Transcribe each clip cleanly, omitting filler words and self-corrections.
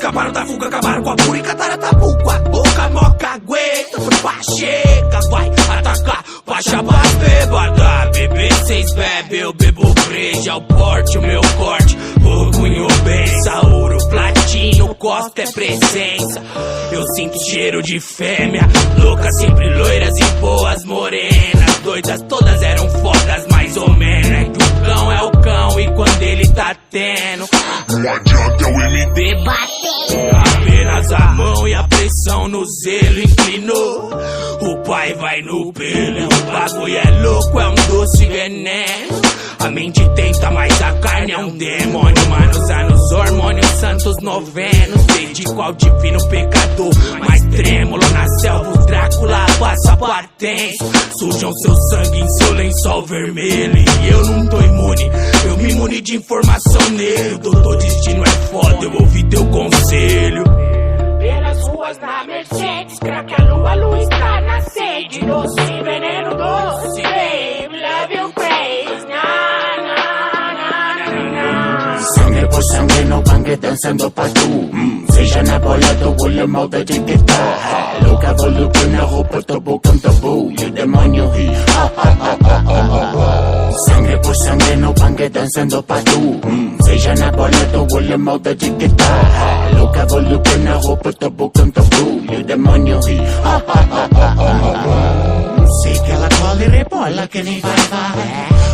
escaparam da fuga, acabaram com a pura e cataram tabu. Com a boca moca, aguenta, chega, vai atacar, pra chapar as bebadas. Bebê, cês bebe, eu bebo breja, o porte, o meu corte, o cunho bença, ouro, platinho, costa é presença. Eu sinto cheiro de fêmea, loucas sempre loiras e boas morenas. Doidas todas eram fodas mais ou menos. É que o cão é o cão e quando ele tá tendo, não adianta o MD bater. Apenas a mão e a pressão no zelo inclinou. O pai vai no pelo, o bagulho é louco, é um doce veneno. A mente tenta, mas a carne é um demônio. Mano, os hormônios santos novenos. Dedico ao divino pecador mais trêmulo. Na selva o Drácula passa patente. Sujam seu sangue em seu lençol vermelho. E eu não tô imune, eu me imune de informação nele. O doutor destino é foda, eu ouvi teu conselho. Pelas ruas da Mercedes, craque a lua está na sede. Doce, veneno doce, babe, love you crazy. Sangue por sangue no bangue dançando pra tu. Seja na bola do olho, moda de que tá. Louca volupe na roupa, tabu com tabu. E o demônio ri. Sangue por sangue no bangue dançando pra tu. Seja na bola do olho, moda de que tá. Louca volupe na roupa, tabu com tabu. E o demônio ri. Sei que ela cola e rebola que nem vai.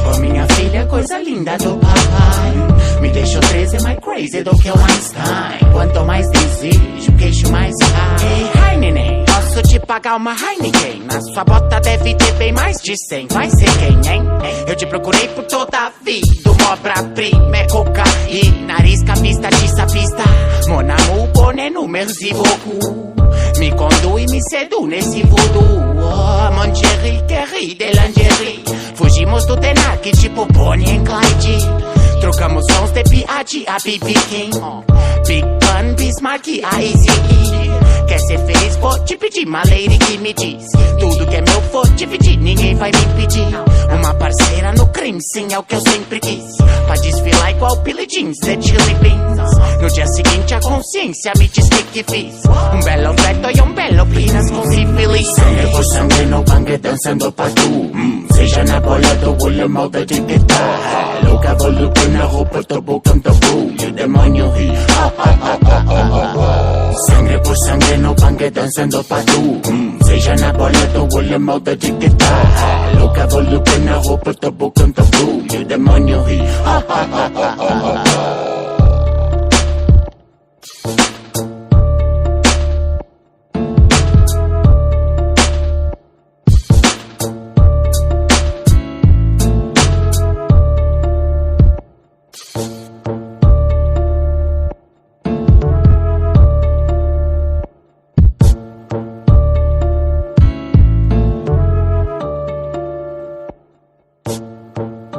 Ô minha filha, coisa linda do papai. Me deixou 13 mais crazy do que o Einstein. Quanto mais desejo, queixo mais high. Ei, hi neném, posso te pagar uma Heineken? Na sua bota deve ter bem mais de 100. Vai ser quem, hein? Eu te procurei por toda a vida. Obra-prima é cocaína. Risca, pista, tiça, pista. Mon amour, bonnet, números e beaucoup. Me conduz, me seduz nesse voodoo. Oh, mon chéri, querri de lingerie. Fugimos do Tenac, tipo Bonnie and Clyde. Trocamos sons de P.I.G. a B.B. King. Big Pun, Bismarck, a Eazy-E. Quer ser feliz, vou te pedir, my lady que me diz. Tudo que é meu vou dividir, ninguém vai me impedir. Uma parceira no crime, sim, é o que eu sempre quis. Pra desfilar igual Billie Jeans, The Chili Beans. No dia seguinte a consciência me diz que fiz. Belo feto e belo pinas com sífilis. Sangue por sangue no bangue dançando pra tu. Seja na bola do olho, moda de que tá. Louca volupe na roupa, tabu com tabu. E o demônio ri. Sangue por sangue no bangue dançando pra tu. Seja na bola do olho, moda de que tá. Louca volupe na roupa, tabu com tabu. E o demônio ri.